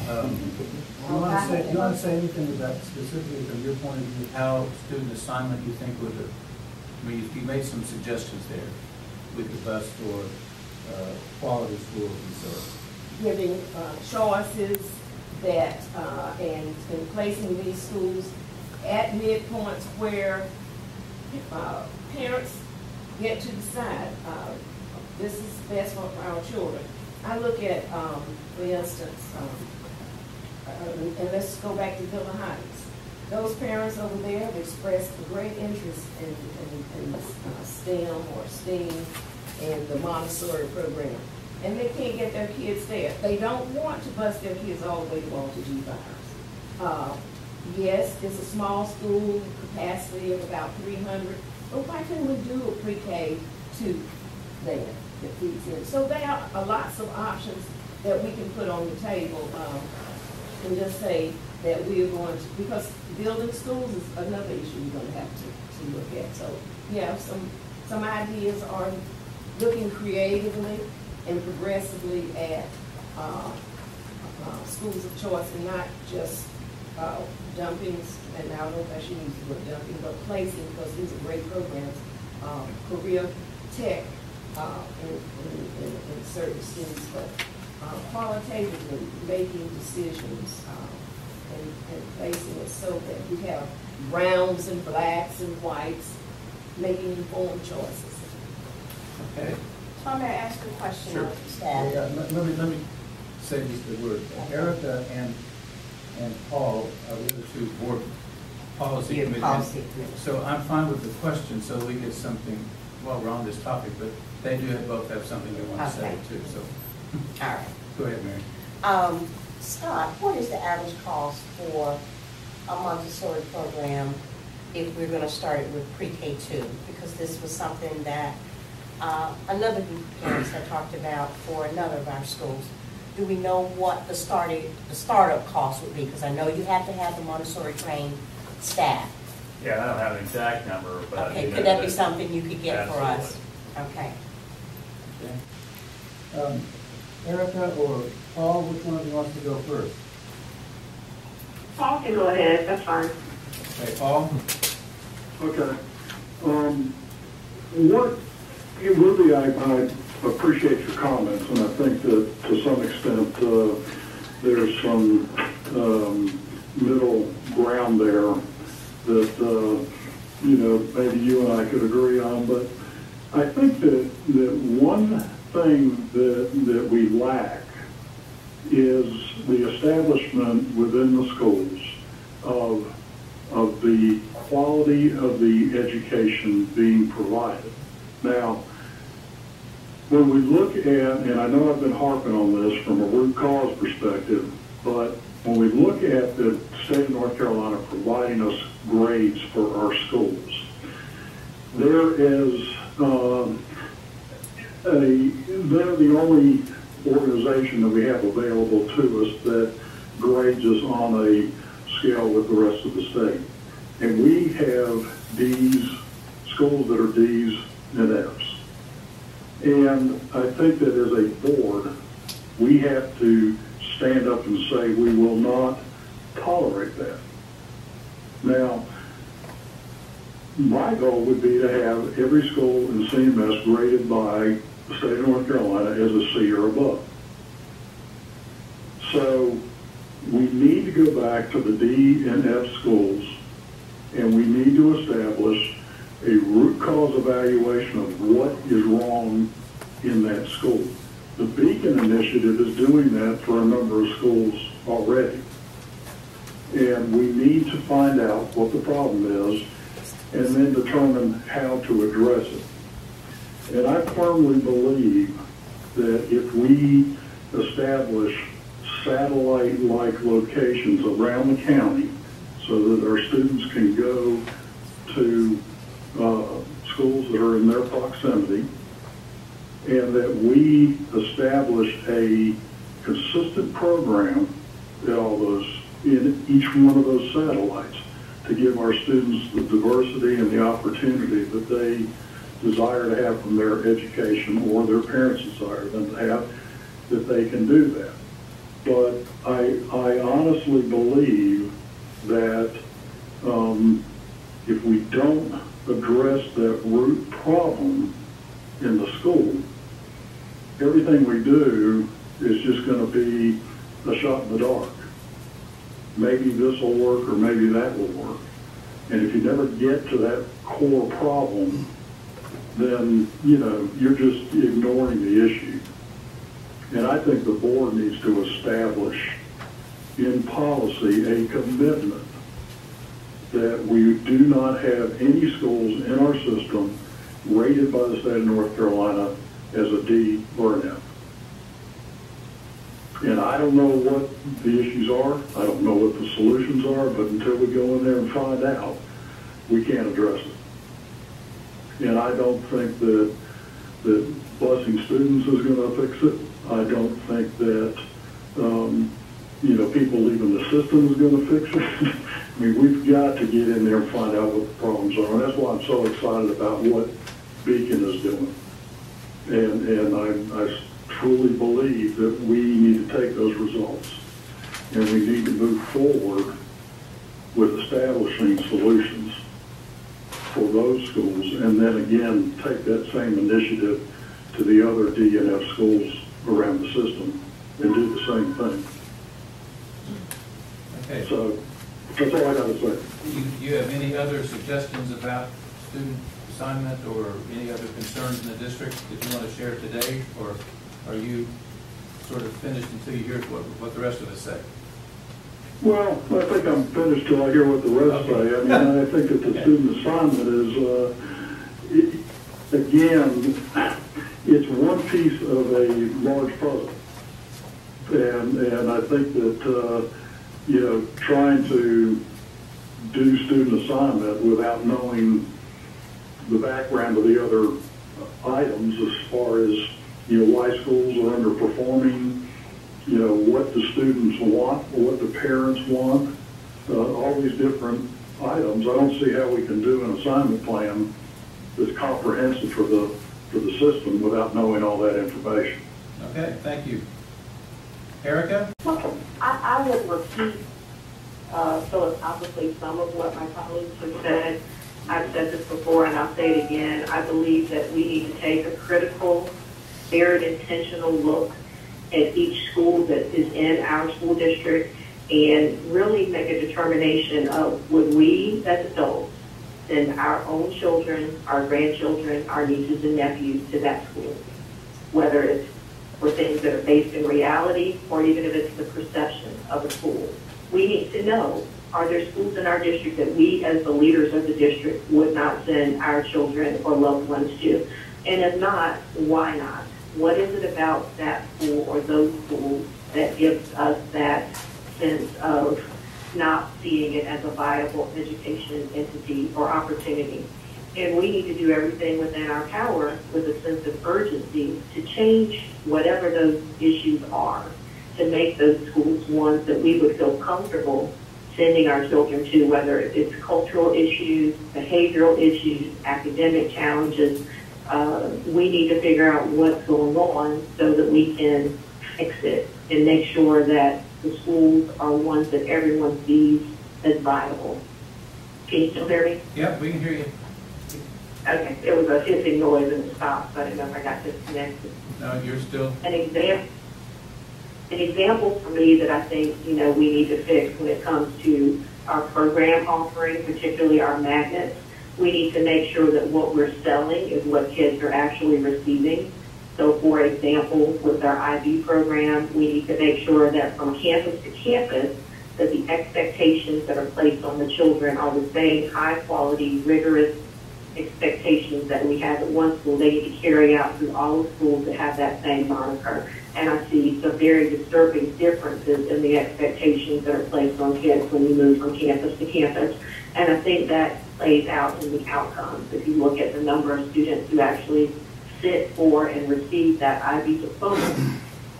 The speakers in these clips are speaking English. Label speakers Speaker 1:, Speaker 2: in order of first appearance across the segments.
Speaker 1: You want to say anything about specifically from your point of view, how student assignment you think would have, I mean, you made some suggestions there with the bus for quality schools and so on.
Speaker 2: Giving choices that, and placing these schools at midpoints where parents get to decide this is best for our children. I look at, for instance, and let's go back to Villa Heights. Those parents over there have expressed a great interest in STEM or STEAM and the Montessori program. And they can't get their kids there. They don't want to bus their kids all the way to Walter G. Byers. Yes, it's a small school, capacity of about 300, but why couldn't we do a pre-K 2 there that feeds in? So there are lots of options that we can put on the table and just say that we are going to, because building schools is another issue we're going to have to look at. So yeah, some ideas are looking creatively and progressively at schools of choice and not just dumping, and I don't know if I should use the word dumping, but placing, because these are great programs, career tech in certain students, but qualitatively making decisions and placing it so that we have browns and blacks and whites making informed choices.
Speaker 1: Okay.
Speaker 3: Tom, may I ask a question?
Speaker 1: Sure. Yeah, let me say just a word. Erica and Paul are the other two board policy committee. So I'm fine with the question, so we get something while we're on this topic, but they do both have something they want to say too. So,
Speaker 3: all right.
Speaker 1: Go ahead, Mary.
Speaker 3: Scott, what is the average cost for a Montessori program if we're going to start it with pre-K 2? Because this was something that another group of parents had talked about for another of our schools. Do we know what the startup cost would be? Because I know you have to have the Montessori trained staff.
Speaker 4: Yeah, I don't have an exact number, but
Speaker 3: okay, could that be something you could get for us? Okay.
Speaker 1: Okay. Erica or Paul, which one of you wants to go first?
Speaker 5: Paul can go ahead. That's fine.
Speaker 1: Okay, Paul.
Speaker 6: Okay. Really, I appreciate your comments, and I think that to some extent there's some middle ground there that maybe you and I could agree on. But I think that one thing that we lack is the establishment within the schools of the quality of the education being provided. Now, when we look at, and I know I've been harping on this from a root cause perspective, but when we look at the state of North Carolina providing us grades for our schools, there is they're the only organization that we have available to us that grades us on a scale with the rest of the state. And we have D's, schools that are D's and F's. And I think that as a board, we have to stand up and say we will not tolerate that. Now, my goal would be to have every school in CMS graded by the state of North Carolina as a C or above. So we need to go back to the D and F schools, and we need to establish a root cause evaluation of what is wrong in that school. The Beacon Initiative is doing that for a number of schools already. And we need to find out what the problem is and then determine how to address it. And I firmly believe that if we establish satellite-like locations around the county so that our students can go to schools that are in their proximity, and that we establish a consistent program in each one of those satellites to give our students the diversity and the opportunity that they desire to have from their education or their parents desire them to have, that they can do that. but I honestly believe that if we don't address that root problem in the school, everything we do is just going to be a shot in the dark. Maybe this will work or maybe that will work. And if you never get to that core problem, then, you know, you're just ignoring the issue. And I think the board needs to establish in policy a commitment that we do not have any schools in our system rated by the state of North Carolina as a D or an F. And I don't know what the issues are. I don't know what the solutions are, but until we go in there and find out, we can't address it. And I don't think that busing students is going to fix it. I don't think that, you know, people leaving the system is going to fix it. I mean, we've got to get in there and find out what the problems are. And that's why I'm so excited about what Beacon is doing. And I truly believe that we need to take those results and we need to move forward with establishing solutions for those schools, and then again take that same initiative to the other D and F schools around the system and do the same thing.
Speaker 1: Okay.
Speaker 6: So that's all I got to say.
Speaker 1: You have any other suggestions about student assignment or any other concerns in the district that you want to share today, or are you sort of finished until you hear what the rest of us say?
Speaker 6: Well, I think I'm finished till I hear what the rest say. I mean, I think that the student assignment is, again, it's one piece of a large puzzle. And I think that, you know, trying to do student assignment without knowing the background of the other items as far as, you know, why schools are underperforming, you know, what the students want, what the parents want, all these different items. I don't see how we can do an assignment plan that's comprehensive for the system without knowing all that information.
Speaker 1: Okay, thank you. Erica?
Speaker 5: Well, I would repeat philosophically some of what my colleagues have said. I've said this before and I'll say it again. I believe that we need to take a critical, very intentional look at each school that is in our school district and really make a determination of would we as adults send our own children, our grandchildren, our nieces and nephews to that school, whether it's for things that are based in reality or even if it's the perception of a school. We need to know, are there schools in our district that we as the leaders of the district would not send our children or loved ones to? And if not, why not? What is it about that school or those schools that gives us that sense of not seeing it as a viable education entity or opportunity? And we need to do everything within our power with a sense of urgency to change whatever those issues are, to make those schools ones that we would feel comfortable sending our children to, whether it's cultural issues, behavioral issues, academic challenges. We need to figure out what's going on so that we can fix it and make sure that the schools are ones that everyone sees as viable. Can you still hear me?
Speaker 1: Yep, we can hear you.
Speaker 5: Okay, there was a hissing noise and it stopped, so I didn't know if I got disconnected.
Speaker 1: No, you're still.
Speaker 5: An example for me that I think, you know, we need to fix when it comes to our program offering, particularly our magnets. We need to make sure that what we're selling is what kids are actually receiving. So, for example, with our IB program, we need to make sure that from campus to campus, that the expectations that are placed on the children are the same high-quality, rigorous expectations that we have at one school. They need to carry out through all the schools that have that same moniker. And I see some very disturbing differences in the expectations that are placed on kids when you move from campus to campus. And I think that plays out in the outcomes. If you look at the number of students who actually sit for and receive that IB diploma,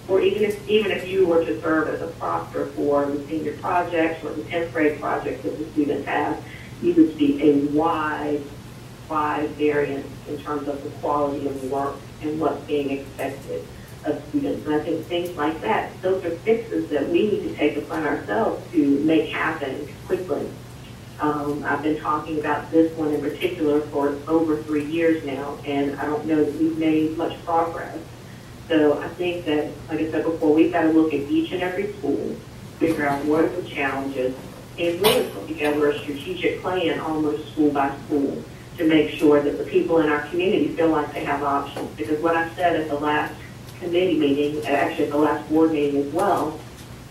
Speaker 5: or even if you were to serve as a proctor for the senior projects or the 10th grade projects that the students have, you would see a wide variance in terms of the quality of work and what's being expected. of students. And I think things like that, those are fixes that we need to take upon ourselves to make happen quickly. I've been talking about this one in particular for over 3 years now, and I don't know that we've made much progress. So I think that, like I said before, we've got to look at each and every school, figure out what are the challenges, and really put together a strategic plan almost school by school to make sure that the people in our community feel like they have options. Because what I said at the last committee meeting, actually at the last board meeting as well,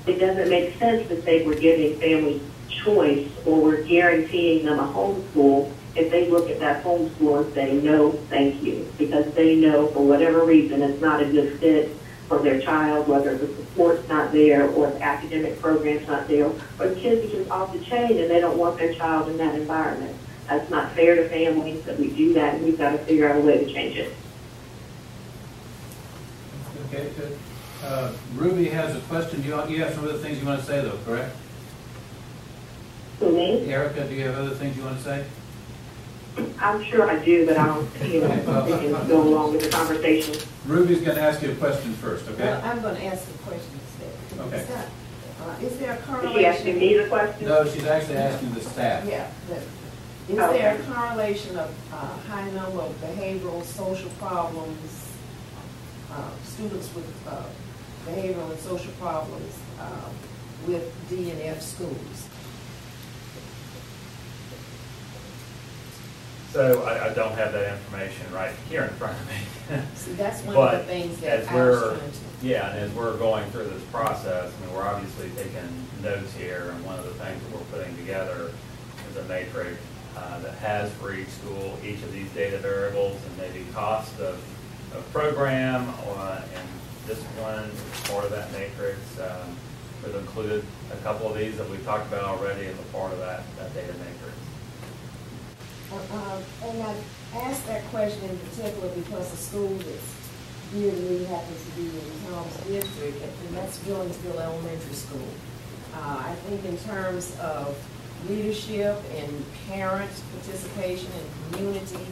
Speaker 5: it doesn't make sense to say we're giving families choice or we're guaranteeing them a homeschool if they look at that homeschool and say, no, thank you, because they know for whatever reason it's not a good fit for their child, whether the support's not there or the academic program's not there, or the kids are just off the chain and they don't want their child in that environment. That's not fair to families that we do that, and we've got to figure out a way to change it.
Speaker 1: Okay, good. Ruby has a question. You have some other things you want to say, though, correct?
Speaker 5: For me?
Speaker 1: Erica, do you have other things you want to say?
Speaker 5: I'm sure I do, but I don't see if we can go along with the conversation.
Speaker 1: Ruby's going to ask you a question first, okay?
Speaker 2: Well, I'm going to ask the question instead.
Speaker 1: Okay.
Speaker 2: Is there a
Speaker 5: Is
Speaker 2: correlation?
Speaker 5: she asking me the question?
Speaker 1: No, she's actually asking the staff.
Speaker 2: Yeah. Is there a correlation of high number of behavioral, social problems, students with behavioral and social problems with D and F schools?
Speaker 4: So I don't have that information right here in front of me.
Speaker 2: See, that's one
Speaker 4: But
Speaker 2: of the things that
Speaker 4: as
Speaker 2: I was
Speaker 4: we're,
Speaker 2: trying to.
Speaker 4: yeah, and as we're going through this process, I mean, we're obviously taking notes here, and one of the things that we're putting together is a matrix that has for each school each of these data variables and maybe cost of program and discipline as part of that matrix. We've included a couple of these that we've talked about already as a part of that data matrix.
Speaker 2: And I asked that question in particular because the school that's dear to me happens to be in Tom's district, and that's Jonesville Elementary School. I think in terms of leadership and parent participation and community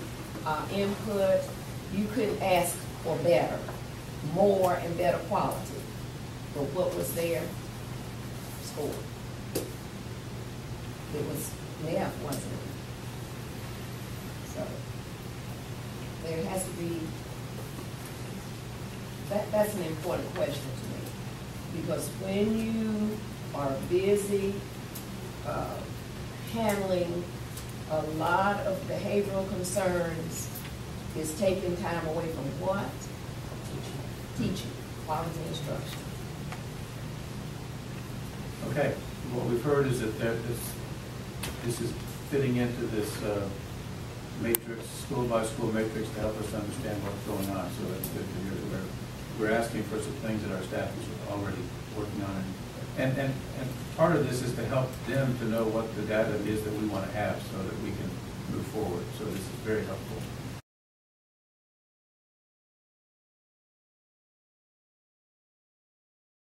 Speaker 2: input, you couldn't ask for better, more and better quality. But what was there? School. It was math, wasn't it? So there has to be, that's an important question to me, because when you are busy handling a lot of behavioral concerns, is taking time away from what? Teaching, quality instruction.
Speaker 1: Okay, what we've heard is that this is fitting into this matrix, school-by-school matrix to help us understand what's going on, so that's good to hear. We're asking for some things that our staff is already working on, and part of this is to help them to know what the data is that we want to have so that we can move forward, so this is very helpful.